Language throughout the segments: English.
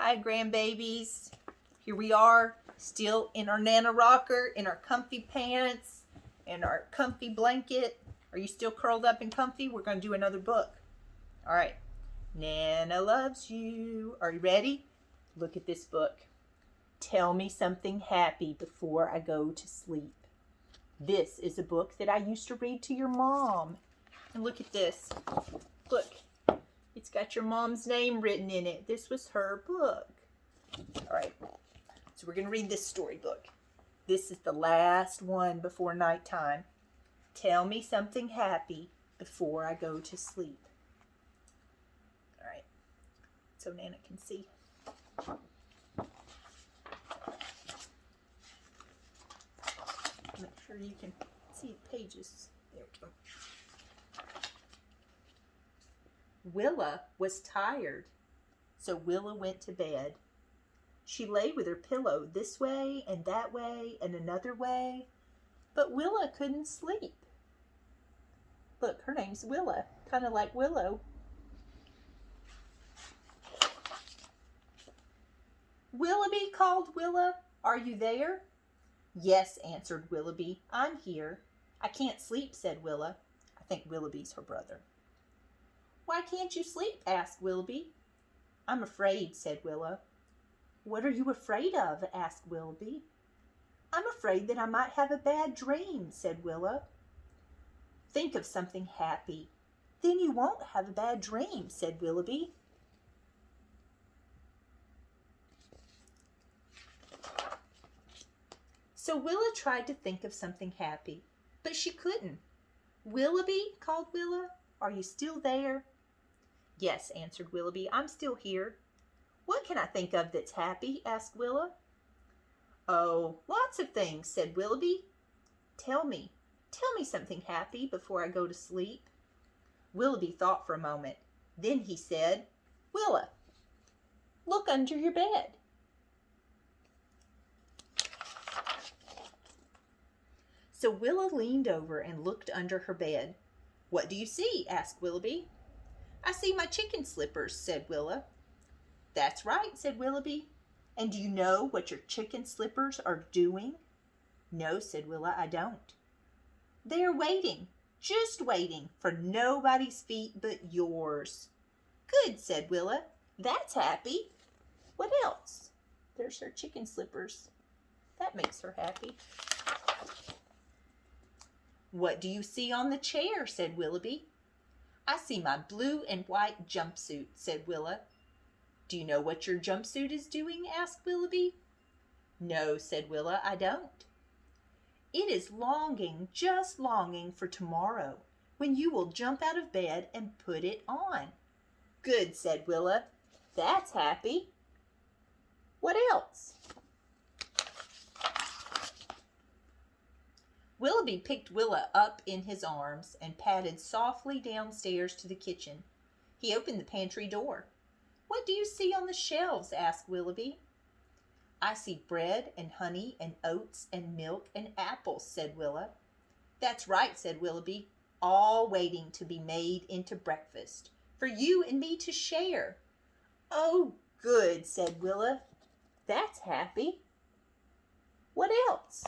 Hi, grandbabies. Here we are, still in our Nana rocker, in our comfy pants, in our comfy blanket. Are you still curled up and comfy? We're going to do another book. All right. Nana loves you. Are you ready? Look at this book. Tell me something happy before I go to sleep. This is a book that I used to read to your mom. And look at this. Look. It's got your mom's name written in it. This was her book. All right. So we're going to read this storybook. This is the last one before nighttime. Tell me something happy before I go to sleep. All right. So Nana can see. Make sure you can see the pages. There we go. Willa was tired, so Willa went to bed. She lay with her pillow this way and that way and another way, but Willa couldn't sleep. Look, her name's Willa, kind of like Willow. Willoughby, called Willa. Are you there? Yes, answered Willoughby. I'm here. I can't sleep, said Willa. I think Willoughby's her brother. Why can't you sleep? Asked Willoughby. I'm afraid, said Willa. What are you afraid of? Asked Willoughby. I'm afraid that I might have a bad dream, said Willa. Think of something happy. Then you won't have a bad dream, said Willoughby. So Willa tried to think of something happy, but she couldn't. Willoughby, called Willa, are you still there? Yes, answered Willoughby, I'm still here. What can I think of that's happy? Asked Willa. Oh, lots of things, said Willoughby. Tell me something happy before I go to sleep. Willoughby thought for a moment. Then he said, Willa, look under your bed. So Willa leaned over and looked under her bed. What do you see? Asked Willoughby. I see my chicken slippers, said Willa. That's right, said Willoughby. And do you know what your chicken slippers are doing? No, said Willa, I don't. They are waiting, just waiting for nobody's feet but yours. Good, said Willa. That's happy. What else? There's her chicken slippers. That makes her happy. What do you see on the chair? Said Willoughby. I see my blue and white jumpsuit, said Willa. Do you know what your jumpsuit is doing? Asked Willoughby. No, said Willa, I don't. It is longing, just longing for tomorrow, when you will jump out of bed and put it on. Good, said Willa. That's happy. What else? Willoughby picked Willa up in his arms and padded softly downstairs to the kitchen. He opened the pantry door. What do you see on the shelves? Asked Willoughby. I see bread and honey and oats and milk and apples, said Willa. That's right, said Willoughby, all waiting to be made into breakfast, for you and me to share. Oh, good, said Willa. That's happy. What else?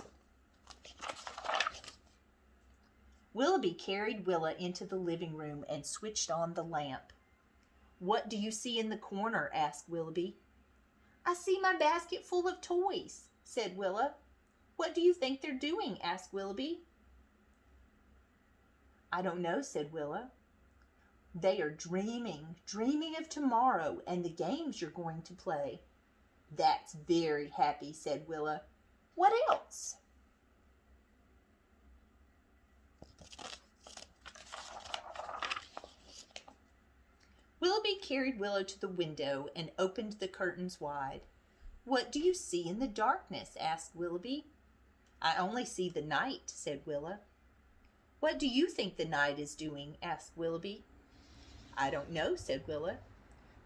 Willoughby carried Willa into the living room and switched on the lamp. What do you see in the corner? Asked Willoughby. I see my basket full of toys, said Willa. What do you think they're doing? Asked Willoughby. I don't know, said Willa. They are dreaming of tomorrow and the games you're going to play. That's very happy, said Willa. What else? Willoughby carried Willa to the window and opened the curtains wide. What do you see in the darkness? Asked Willoughby. I only see the night, said Willa. What do you think the night is doing? Asked Willoughby. I don't know, said Willa.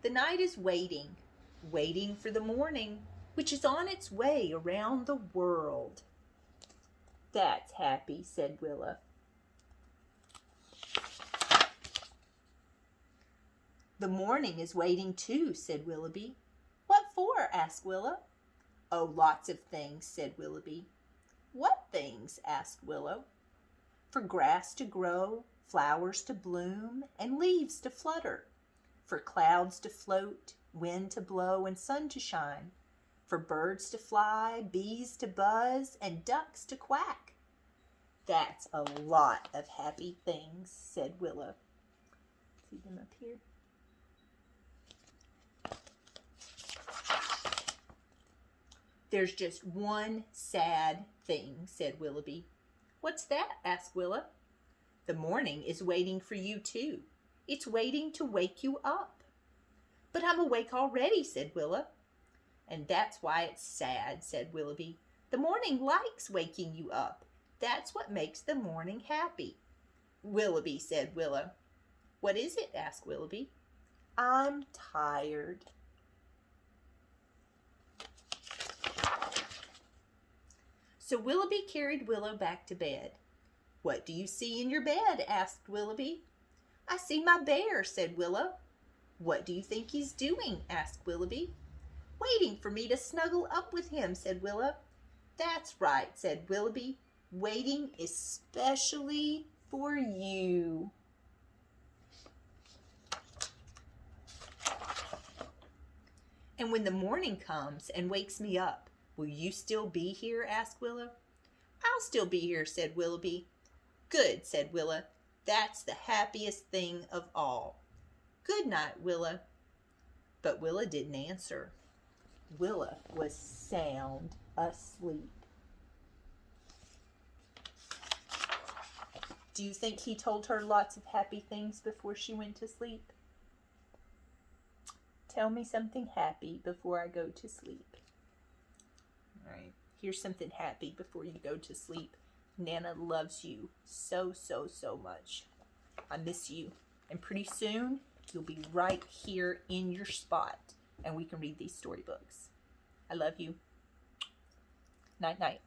The night is waiting for the morning, which is on its way around the world. That's happy, said Willa. The morning is waiting too, said Willoughby. What for? Asked Willa. Oh, lots of things, said Willoughby. What things? Asked Willow. For grass to grow, flowers to bloom, and leaves to flutter. For clouds to float, wind to blow, and sun to shine. For birds to fly, bees to buzz, and ducks to quack. That's a lot of happy things, said Willow. See them up here? There's just one sad thing, said Willoughby. What's that? Asked Willa. The morning is waiting for you too. It's waiting to wake you up. But I'm awake already, said Willa. And that's why it's sad, said Willoughby. The morning likes waking you up. That's what makes the morning happy. Willoughby, said Willa. What is it? Asked Willoughby. I'm tired. So Willoughby carried Willow back to bed. What do you see in your bed? Asked Willoughby. I see my bear, said Willow. What do you think he's doing? Asked Willoughby. Waiting for me to snuggle up with him, said Willow. That's right, said Willoughby. Waiting especially for you. And when the morning comes and wakes me up, will you still be here? Asked Willow. I'll still be here, said Willoughby. Good, said Willa. That's the happiest thing of all. Good night, Willa. But Willa didn't answer. Willa was sound asleep. Do you think he told her lots of happy things before she went to sleep? Tell me something happy before I go to sleep. All right, here's something happy before you go to sleep. Nana loves you so, so, so much. I miss you. And pretty soon, you'll be right here in your spot, and we can read these storybooks. I love you. Night, night.